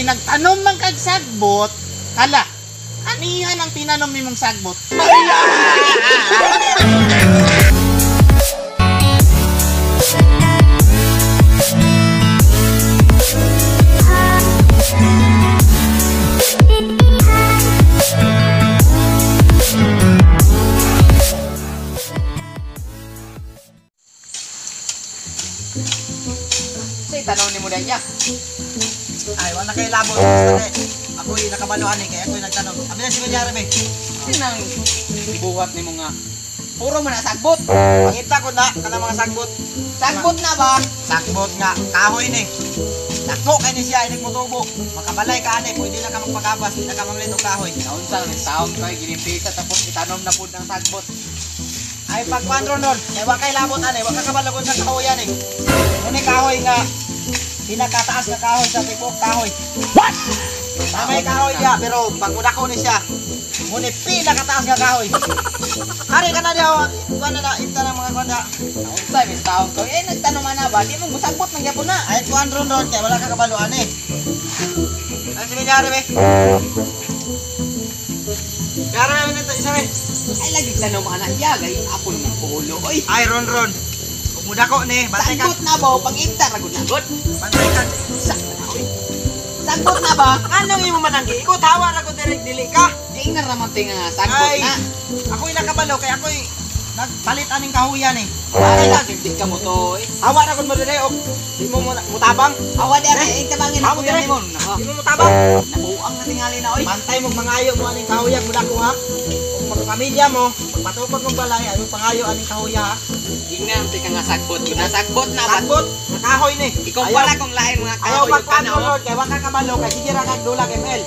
kay nagtanom man kag sagbot, hala, anihan ang tinanom nimong sagbot. Tanaw ni mo na niya. Ay, wala kayo labot. Ako'y nakabaluan kaya ako'y nagtanong. Abi na si Kuya Rebe. Sinang buhat ni mo nga. Puro man na sagbot. Pangita ko na, kana mga sagbot. Sagbot na ba? Sagbot nga, kahoy ni. Dako kay ni siya, inig mo tubo. Makabalay ka ani, pwede na ka magpagabas, di na ka mamlit og kahoy. Taon sa taon kay ginimpisa tapos itanom na pud ng sagbot. Ay, pagkuhan ron, kaya wa kay labot ani, wa ka kabalagon sa kahoy ani. Muni kahoy nga, pinakataas na kahoy sa tipok kahoy. What? Tamay kahoy niya, pero pag mudako ni siya, muni pinakataas nga kahoy. Hari ka na diya, kuha na imta ng mga kuha. Taon sa mis taon ko. Eh nagtanong man na ba? Di mo sagbot ng gyapon na. Ay, kuhan ron, kaya wala ka kabaluan eh. Ano si Kuya Rebe? Kuya Rebe, nito isa me. Ay lagi tanong man na iya gay apon ng pulo. Oy, Ay, ron. Kung mudako ni, bantay ka. sagbot na ba pag imta ra gud nagot. Bantay ka. Oy. Sagbot na ba? Anong imo mananggi? Ikaw tawa ra ko direct dili ka. Di na raman tinga sagbot Ay, na. ako'y nakabalo kay ako'y nagpalit aning kahuyan eh. Ay lang di ka mo to. Hawa ra gud mo dire og di mo mutabang. Awa di ay tabangin Amo ako dire. ni mo. Di mo mutabang. Nabuang na tingali na oy. Bantay mo mangayo mo aning kahuyan mudako ha. Kung magpamilya mo, magpatukod mo balay ay pangayo aning kahuya ha. Ingnan ti ka nga sagbot. Nasagbot na ba? Sagbot, nakahoy ni. Ikaw pala kung lain mga Ayaw kahoyog ka pagkuhan na. Lord, kay wa ka kabalo kay sige ra kag dulag ML.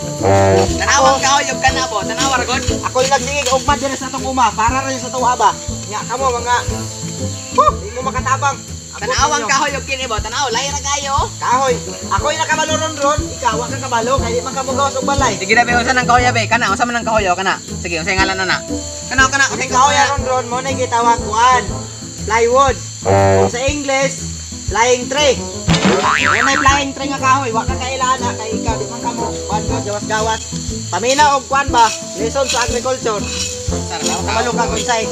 Tanawang kahoyog ka na po. Tanawar god. Ako'y nagsingig ugma dire sa atong uma para rin sa tuwa ba. Nya kamo mga di mo makatabang. Tanawang kahoyog kini ba? Tanaw lain ra kayo. Kahoy. Ako'y nakabalo ron, ikaw wa ka kabalo kay di man ka mogawas og balay. Sige na be unsa nang kahoy be? Kana unsa man nang kahoy kana? Sige unsa ngalan na na? Kana Uning kahoy ron mo na gitawag kuan. Plywood. Kung sa English, flying tree. Kung may flying tree nga kahoy, wa ka kailana kay ikaw di man ka mo kuan ko gawas-gawas. Pamina og kuan ba? Lesson sa agriculture. Sarlaw Kabalo ka kung say.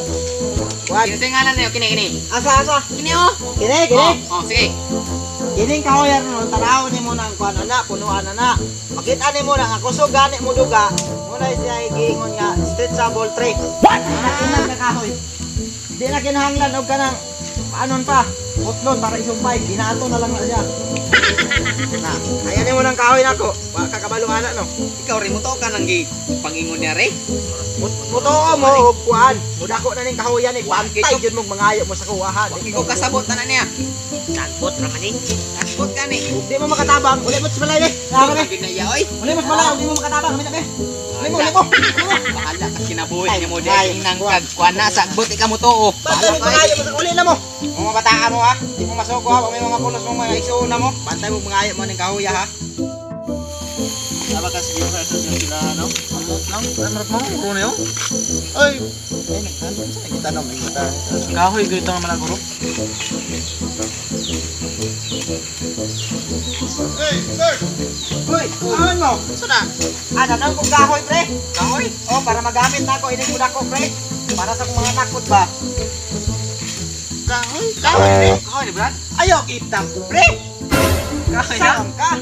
Kuan. Unsa ngalan niyo kini? Asa. Kini oh. Kini. Oh, sige. Kining kahoy ron taraw ni mo nang kuan ana, punuan ana. Makita ni mo na nga kusog gani mo duga. Muna siya giingon nga stretchable tree. What? Kinahanglan ka kahoy. Di na kinahanglan og kanang paanon pa. Utlon para isumpay, binato na lang na siya. Na, ayan ni mo nang kahoy nako. Wa ka kabalo ana no. Ikaw rin mo to ka nang pangingon niya re. Mutoo mo og kuan. Mudako na ning kahoyan ni kuantay jud mo mangayo mo sa kuwahan. Ikaw kasabot na niya. Nagbot ra man ni. Nagbot ka ni. Di mo makatabang, uli mo sa balay ni. Ara be. Ginaya oy. Uli mo sa balay, di mo makatabang, kami na be. Uli mo. Bahala ka kinabuhi ni mo dahil nang kagkuan na sagbot ika mo to oh. Bantay mo mangayo mo sa uli na mo. Mga bataan mo ha. Di mo masuko ha, may mga kulos mo mga isuuna mo. Bantay mo mangayo mo ning kahoy ha. Apa kasi yung sila, no? Amot lang, amot mo, kung ano yun? Ay, nagtanong, saan nagtanong? Kahoy, ganito naman ang guro. Hey, sir! Uy, ahan mo. Saan na? Nanang kong kahoy pre. Kahoy. Oh, para magamit na ako, inig mo na ako pre. Para sa kong mga nakot ba. Kahoy? Kahoy, eh? Kahoy ni Brad. Ayaw kita pre. Kahoy na. Saan ka?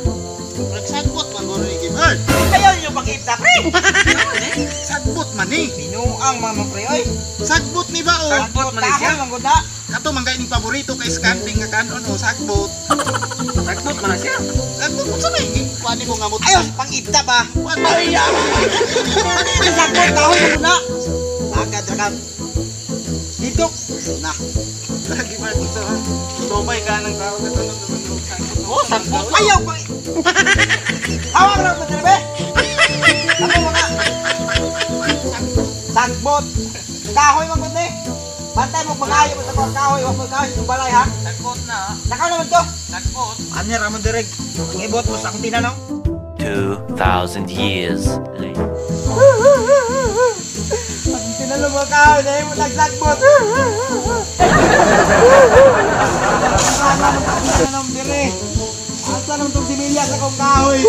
Nagsagbot man guro ni Gibert. Ayaw nyo pag-ipta pre. Sagbot man eh. Binuang mga pre oy. Sagbot ni ba o? Sagbot man siya. Kahoy manggod na. Kato man gaining paborito kay Scamping nga kanon o sagbot. Sagbot man na siya. Sagbot mo sa may kuani mo nga mo. Ayaw pang-ipta ba. Kuan ba? Ang sagbot kahoy manggod na. Agad rakam. Dito. Na. Lagi man sa Domay ka ng tao ka tanong naman yung sagbot. Oh, sagbot. Ayaw pang. Hawak ra mo dire be. Ako mga sagbot. Kahoy manggod ni. Bantay mo mangayo mo sa kahoy, wag mo kahoy sa balay ha. Sagbot na. Nakaw naman to. Sagbot. Anya ra mo direk. Ang ibot mo sa akong tinanong. 2,000 years later. Ang tinanong mo kahoy, dahil mo nagsagbot. Tinanong dire. Asa nang tong similya sa kong kahoy.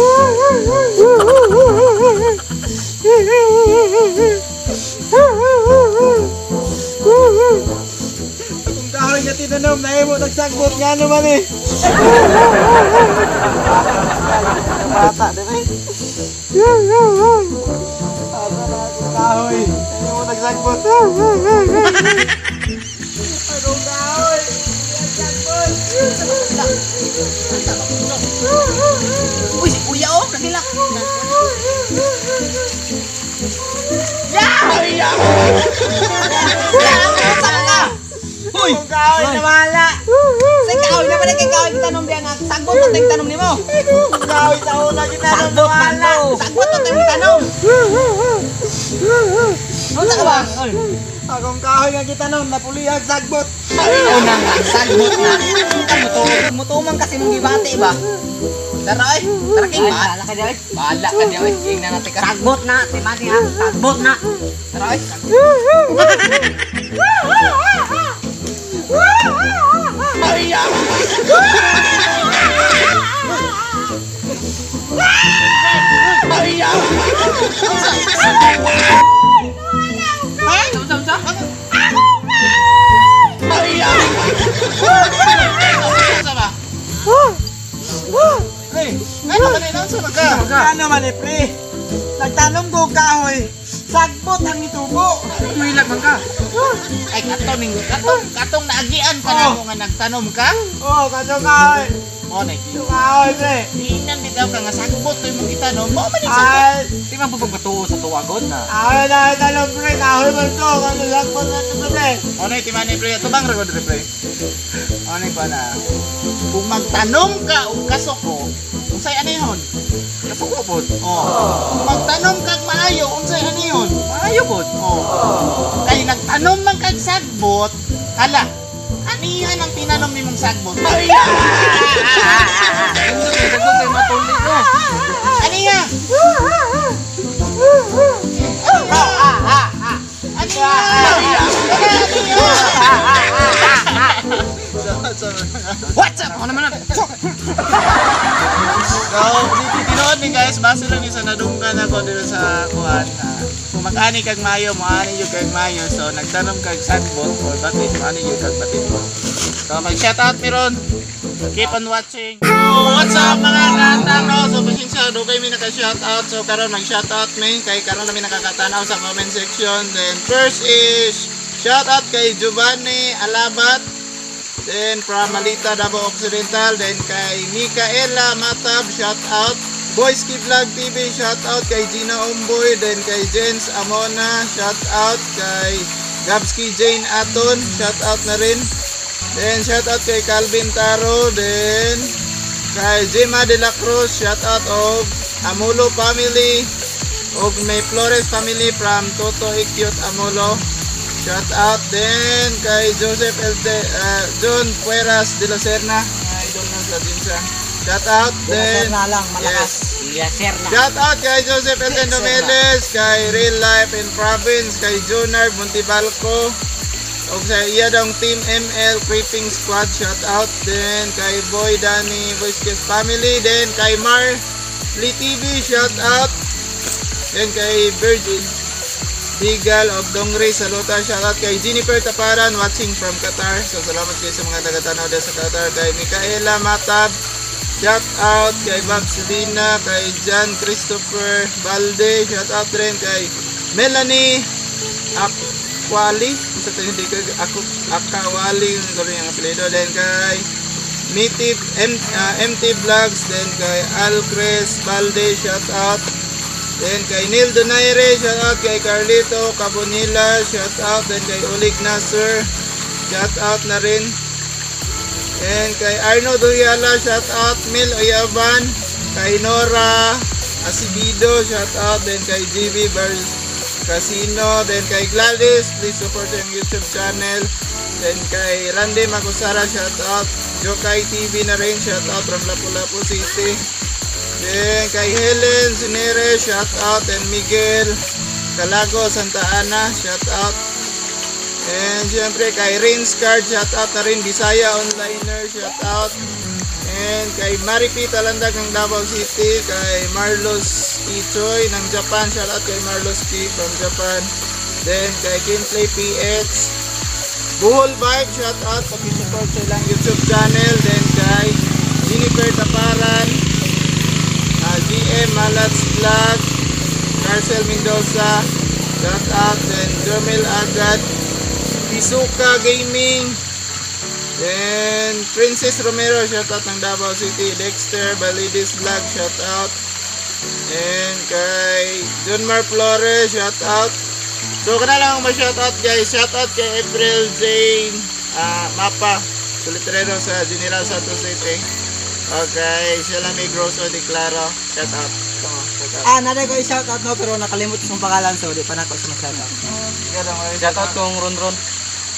nagsagbot nga naman eh. Bata, di ba? Asa na akong kahoy. Ano mo nagsagbot? Akong kahoy. Nagsagbot. Uy, si kuya oh, nagilak. Uy, Akong kahoy na wala. sa kahoy na pala kay kahoy kita nung biya nga sagbot at yung tanom nimo. Akong kahoy sa una ginanong na Sagbot man wala. to. Sagbot at yung tanom. Ano sa ka ba? Akong kahoy nga gitanong napulihag sagbot. Una nga, sagbot na. Mutumang kasi mong gibati ba? Tara ay, tara king ba? Bahala ka diyan. Bahala ka diyan. King na natin ka. Sagbot na, timati ha. Sagbot na. Tara ay. Ano ka na sa mga? Ano man eh, pre? Nagtanong ko kahoy. Sagbot ang itubo. Muhilag man ka. Ay katong naagian ka na ako nga nagtanom ka. Oo, kaso kahoy. O na Ito kahoy, pre. Tingnan bitaw ka nga sagbot to imong itanong. Mo man yung sagbot. Ay, Di man pagpatuo sa tuwagon na. ay na tanong pre. Kahoy man to. Kano sagbot na ito, pre. O na timani pre, ito bang record pre? O na pa na. Kung magtanom ka og kasoko, unsay anihon? Kasuko po. Oh. Kung magtanom kag maayo, unsay anihon? Maayo po. Oh. Kay nagtanom man kag sagbot, hala. Anihan ang tinanom nimong sagbot? Hindi ko sagbot kayo matuloy ko. Aniha? What's up? Ako naman na. So, tinood ni guys, base lang ni sa nadunggan ako dito sa kuhan. Kung mag-ani kag mayo, maani yung kag mayo. So, nagtanong kag sagbot or batit, maani yung kag batit mo. So, mag-shoutout meron. Keep on watching. What's up mga katang no? So, pasensya, do kayo may naka-shoutout. So, karon mag-shoutout may. Kay karon namin nakakatanaw sa comment section. Then, first is, shoutout kay Giovanni Alabat. Then from Malita, Davao Occidental. Then kay Micaela Matab, shout out. Boyski Vlog TV, shout out kay Gina Omboy. Then kay Jens Amona, shout out. Kay Gabski Jane Aton, shout out na rin. Then shout out kay Calvin Taro. Then kay Gemma De La Cruz, shout out of Amulo family. Og may Flores family from Toto Ikyot Amulo. Shout out din kay Joseph John Pueras de la Serna, idol na sa Jinsa. Shout out din. na lang, malakas. Yes, sir na. Shout out kay Joseph Elden Domeles, kay Real Life in Province, kay Jonar Montibalco, o sa iya dong Team ML Creeping Squad. Shout out din kay Boy Danny Voice family, din kay Mar Lee TV, shout out. Then kay Virgin Bigal of Dongre, saluta, shoutout kay Jennifer Taparan watching from Qatar. So salamat kayo sa mga taga-tanaw dyan sa Qatar. Kay Micaela Matab, shoutout kay Bob Selina, kay John Christopher Balde, shoutout rin kay Melanie Akwali, sa hindi ko Akawali yung gawin yung apelido. Then kay MT Vlogs, then kay Alcres Balde, shoutout. Then kay Neil Donaire, shout out kay Carlito Cabonilla, shout out. Then kay Olig Nasser, shout out na rin. And kay Arno Duyala, shout out. Mil Oyaban, kay Nora Asibido, shout out. Then kay GB Bar Casino, then kay Gladys, please support yung YouTube channel. Then kay Randy Makusara, shout out. Jokay TV na rin, shout out from Lapu-Lapu City. Then kay Helen Sinere, shout out. And Miguel Calago Santa Ana, shout out. And syempre kay Rins Card, shout out na rin. Bisaya Onliner, shout out. And kay Maripi Talandag ng Davao City, kay Marlos Ichoy ng Japan, shout out kay Marlos P from Japan. Then kay Kinplay PX, Buhol Vibe, shout out, pag-support sa ilang YouTube channel. Then kay Jennifer Taparan, GM Malats Vlog, Marcel Mendoza, shout out. Then Jomel Agad, Pisuka Gaming, then Princess Romero, shout out ng Davao City. Dexter Balidis Vlog, shout out. And kay John Mar Flores, shout out. So kana lang ma-shout out guys. Shout out kay April Jane Mapa, Solitrero sa General Santos City. Okay, sila may Grosso de Claro. Shout out. Shout out. Naday ko i-shout out no, pero nakalimot yung pangalan, so di pa na ako sumashout out. Shout out kong Ron.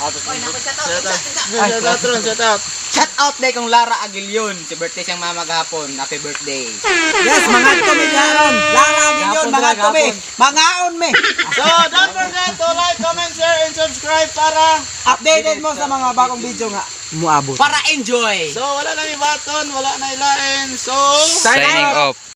Shout out. Shout out Ron, shout out. Shout out day kong Lara Aguilion. Si birthday siyang mama gahapon. Happy birthday. Yes, mga kami yaron. Lara yun, mga kami. Mangaon me. So don't forget to like, comment, share, and subscribe para Updated mo sa mga bagong video nga. Muabot. Para enjoy. so wala na yung button, wala na ilain. So Signing off.